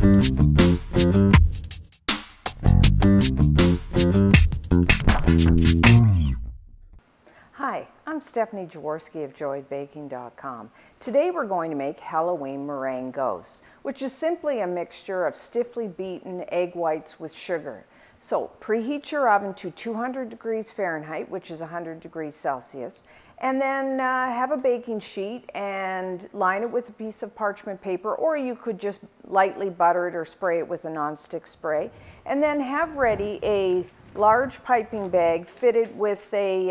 Hi, I'm Stephanie Jaworski of joyofbaking.com. Today we're going to make Halloween meringue ghosts, which is simply a mixture of stiffly beaten egg whites with sugar. So preheat your oven to 200 degrees Fahrenheit, which is 100 degrees Celsius, and then have a baking sheet and line it with a piece of parchment paper, or you could just lightly butter it or spray it with a nonstick spray. And then have ready a large piping bag fitted with a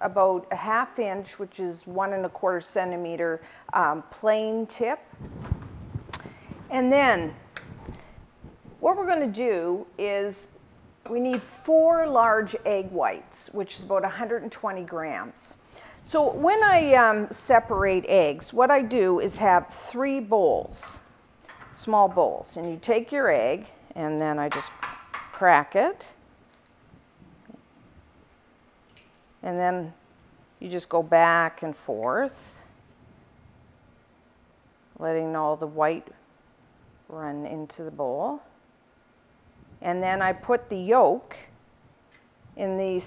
about a ½ inch, which is 1 1/4 centimeter plain tip. And then what we're going to do is we need 4 large egg whites, which is about 120 grams. So when I separate eggs, what I do is have 3 bowls, small bowls, and you take your egg and then I just crack it. And then you just go back and forth, letting all the white run into the bowl. And then I put the yolk in the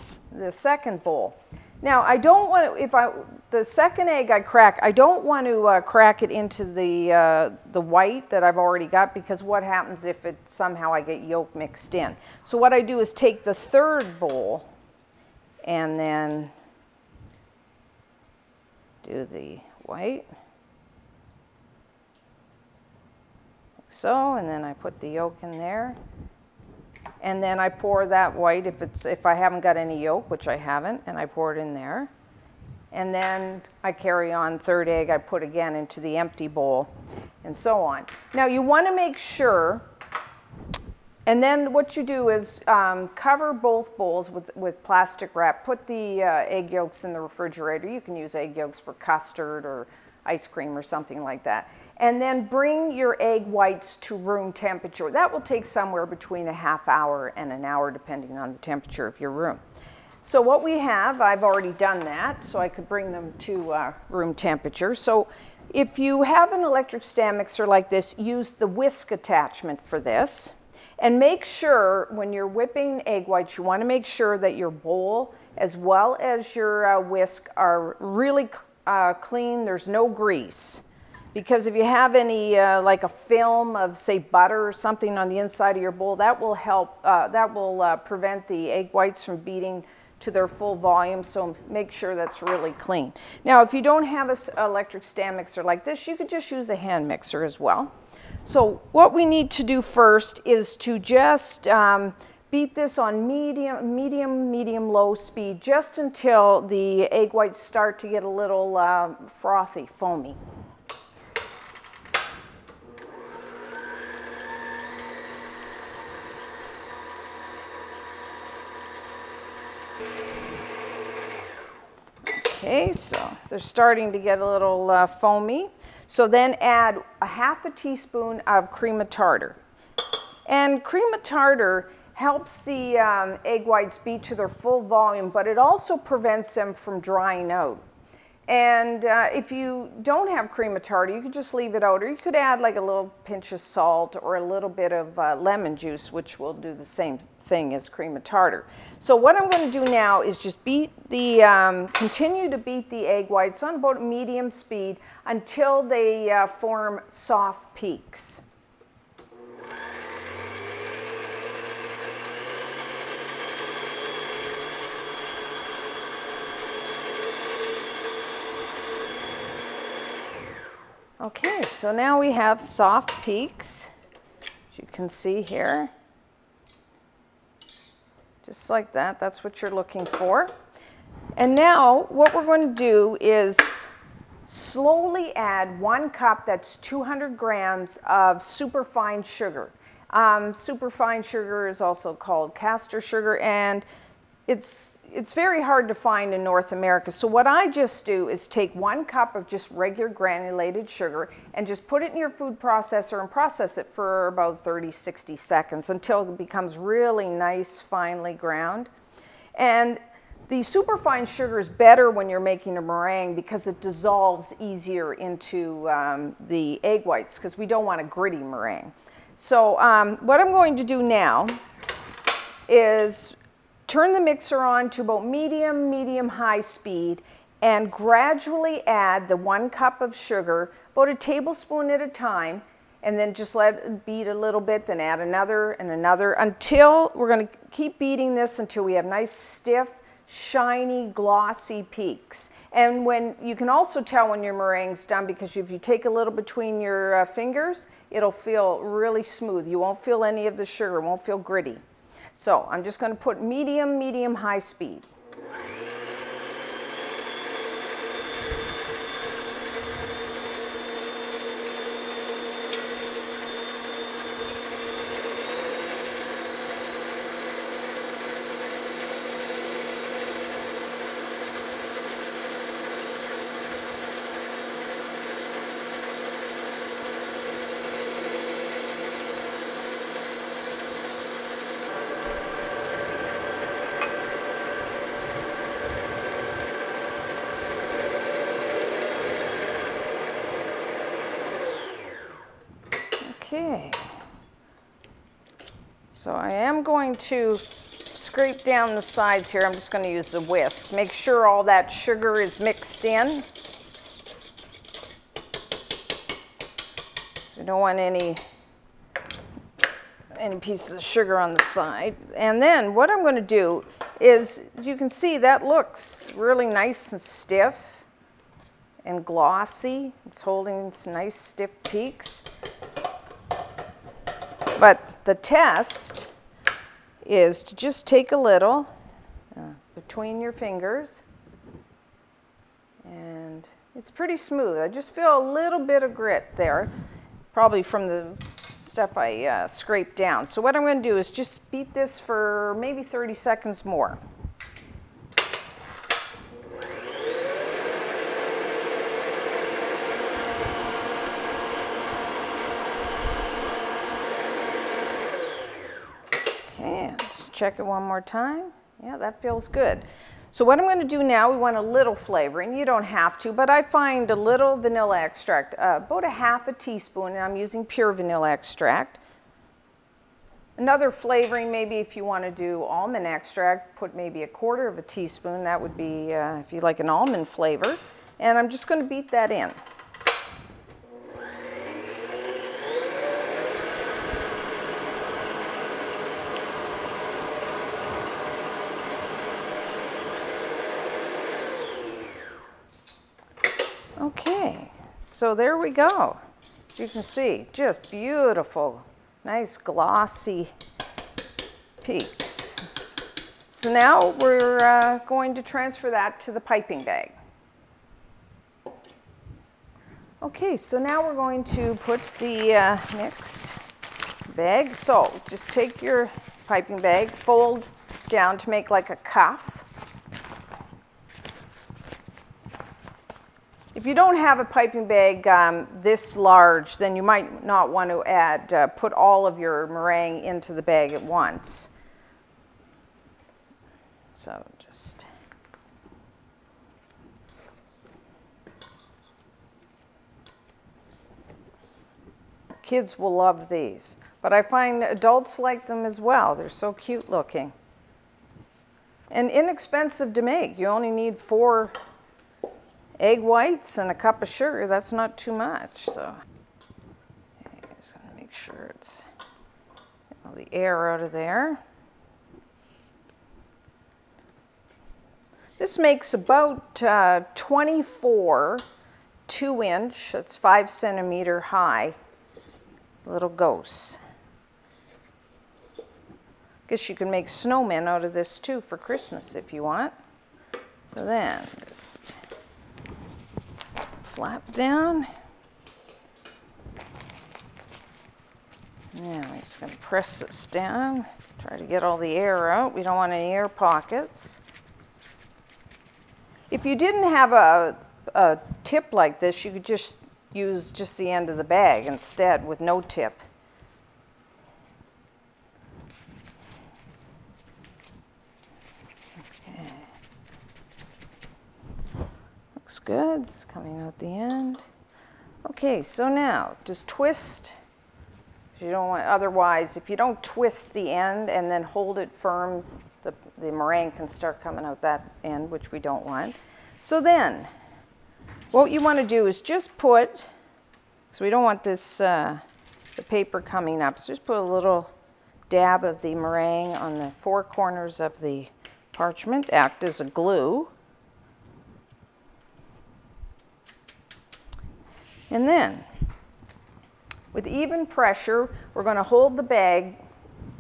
second bowl. Now I don't want to, the second egg I crack, I don't want to crack it into the white that I've already got, because what happens if somehow I get yolk mixed in? So what I do is take the third bowl and then do the white, like so, and then I put the yolk in there, and then I pour that white if I haven't got any yolk, which I haven't, and I pour it in there, and then I carry on third egg, I put again into the empty bowl, and so on. Now you want to make sure. And then what you do is cover both bowls with plastic wrap. Put the egg yolks in the refrigerator. You can use egg yolks for custard or ice cream or something like that. And then bring your egg whites to room temperature. That will take somewhere between a ½ hour and an hour, depending on the temperature of your room. So what we have, I've already done that, so I could bring them to room temperature. So if you have an electric stand mixer like this, use the whisk attachment for this. And make sure when you're whipping egg whites, you want to make sure that your bowl as well as your whisk are really clean. There's no grease. Because if you have any like a film of, say, butter or something on the inside of your bowl, that will help, that will prevent the egg whites from beating to their full volume, so make sure that's really clean. Now if you don't have an electric stand mixer like this, you could just use a hand mixer as well. So what we need to do first is to just beat this on medium-low speed, just until the egg whites start to get a little frothy, foamy. Okay, so they're starting to get a little foamy. So then add a ½ teaspoon of cream of tartar. And cream of tartar helps the egg whites beat to their full volume, but it also prevents them from drying out. And if you don't have cream of tartar, you could just leave it out, or you could add like a little pinch of salt or a little bit of lemon juice, which will do the same thing as cream of tartar. So what I'm going to do now is just beat the, continue to beat the egg whites on about medium speed until they form soft peaks. Okay, so now we have soft peaks, as you can see here. Just like that, that's what you're looking for. And now what we're going to do is slowly add 1 cup, that's 200 grams of superfine sugar. Superfine sugar is also called caster sugar, and it's very hard to find in North America. So what I just do is take 1 cup of just regular granulated sugar and just put it in your food processor and process it for about 30-60 seconds until it becomes really nice, finely ground. And The superfine sugar is better when you're making a meringue because it dissolves easier into the egg whites, because we don't want a gritty meringue. So what I'm going to do now is turn the mixer on to about medium-high speed and gradually add the 1 cup of sugar, about a tablespoon at a time, and then just let it beat a little bit, then add another and another until we're going to keep beating this until we have nice, stiff, shiny, glossy peaks. And when you can also tell when your meringue's done, because if you take a little between your fingers, it'll feel really smooth. You won't feel any of the sugar, it won't feel gritty. So I'm just going to put medium-high speed. Okay, so I am going to scrape down the sides here. I'm just going to use a whisk. Make sure all that sugar is mixed in. So we don't want any pieces of sugar on the side. And then what I'm going to do is, as you can see, that looks really nice and stiff and glossy. It's holding its nice stiff peaks. But the test is to just take a little between your fingers, and it's pretty smooth. I just feel a little bit of grit there, probably from the stuff I scraped down. So what I'm going to do is just beat this for maybe 30 seconds more. Check it one more time. Yeah, that feels good. So what I'm going to do now, we want a little flavoring. You don't have to, but I find a little vanilla extract, about a half a teaspoon, and I'm using pure vanilla extract. Another flavoring, maybe if you want to do almond extract, put maybe a quarter of a teaspoon. That would be if you like an almond flavor. And I'm just going to beat that in. Okay, so there we go. You can see, just beautiful, nice glossy peaks. So now we're going to transfer that to the piping bag. Okay, so now we're going to put the mix bag. So just take your piping bag, fold down to make like a cuff. If you don't have a piping bag this large, then you might not want to add, put all of your meringue into the bag at once. So just kids will love these, but I find adults like them as well. They're so cute looking and inexpensive to make. You only need 4 egg whites and a cup of sugar. That's not too much. So just gonna make sure it's all the air out of there. This makes about 24 2-inch, that's 5 centimeter high little ghosts. Guess you can make snowmen out of this too for Christmas if you want. So then just flap down. Now I'm just going to press this down, try to get all the air out. We don't want any air pockets. If you didn't have a tip like this, you could just use just the end of the bag instead with no tip. Okay. Looks good. It's coming out the end. Okay, so now just twist. You don't want, otherwise, if you don't twist the end and then hold it firm, the meringue can start coming out that end, which we don't want. So then, what you want to do is just put, so we don't want this, the paper coming up, so just put a little dab of the meringue on the four corners of the parchment, act as a glue. And then, with even pressure, we're going to hold the bag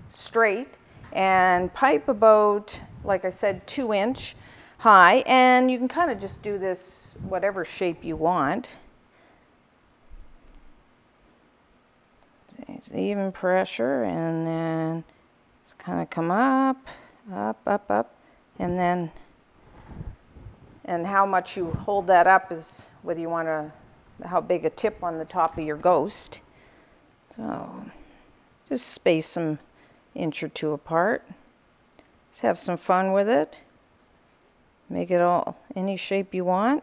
straight and pipe about, like I said, 2-inch high. And you can kind of just do this whatever shape you want. It's even pressure, and then it's kind of come up, up, up, up, and then, and how much you hold that up is whether you want to, how big a tip on the top of your ghost. So just space them 1 inch or 2 apart. Just have some fun with it. Make it all any shape you want.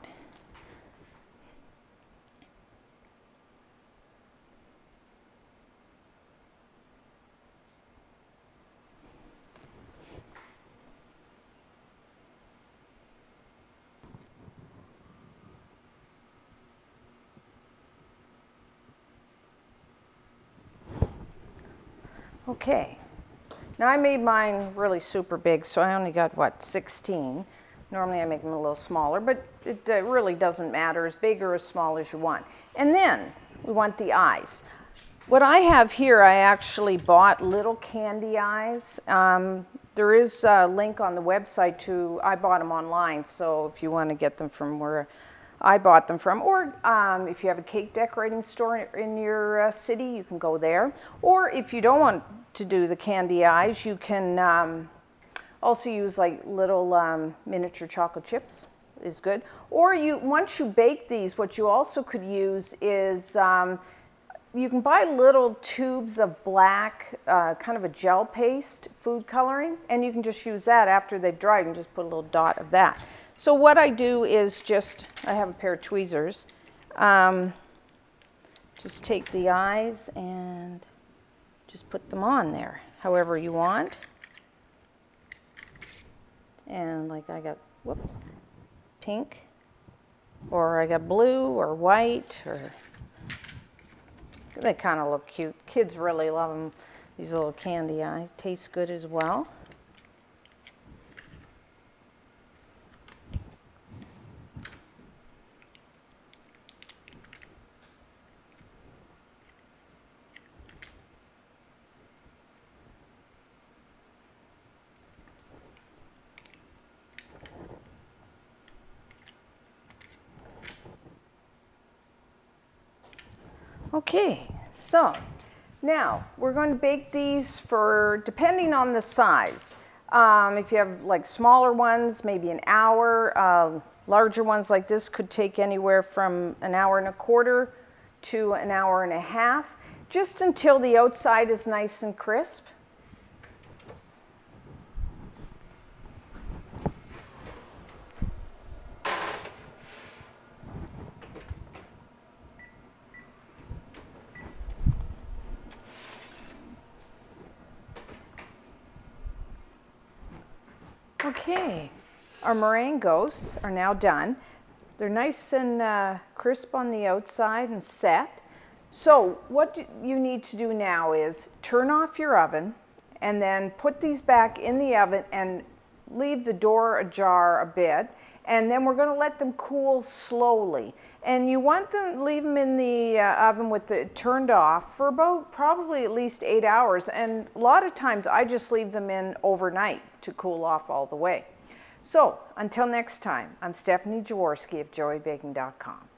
Okay, now I made mine really super big, so I only got, what, 16. Normally I make them a little smaller, but it really doesn't matter, as big or as small as you want. And then we want the eyes. What I have here, I actually bought little candy eyes. There is a link on the website to, I bought them online, so if you want to get them from where I bought them from, or if you have a cake decorating store in your city, you can go there. Or if you don't want to do the candy eyes, you can also use like little miniature chocolate chips is good. Or once you bake these, what you also could use is you can buy little tubes of black, kind of a gel paste, food coloring, and you can just use that after they've dried and just put a little dot of that. So what I do is just, I have a pair of tweezers, just take the eyes and just put them on there, however you want. And like I got, whoops, pink, or I got blue or white, or they kind of look cute. Kids really love them, these little candy eyes. Taste good as well. Okay, so now we're going to bake these for, depending on the size. If you have like smaller ones, maybe an hour. Larger ones like this could take anywhere from 1.25 hours to 1.5 hours, just until the outside is nice and crisp. Okay, our meringue ghosts are now done. They're nice and crisp on the outside and set. So what you need to do now is turn off your oven and then put these back in the oven and leave the door ajar a bit. And then we're going to let them cool slowly. And you want them, leave them in the oven with it turned off for about probably at least 8 hours. And a lot of times I just leave them in overnight to cool off all the way. So until next time, I'm Stephanie Jaworski of joybaking.com.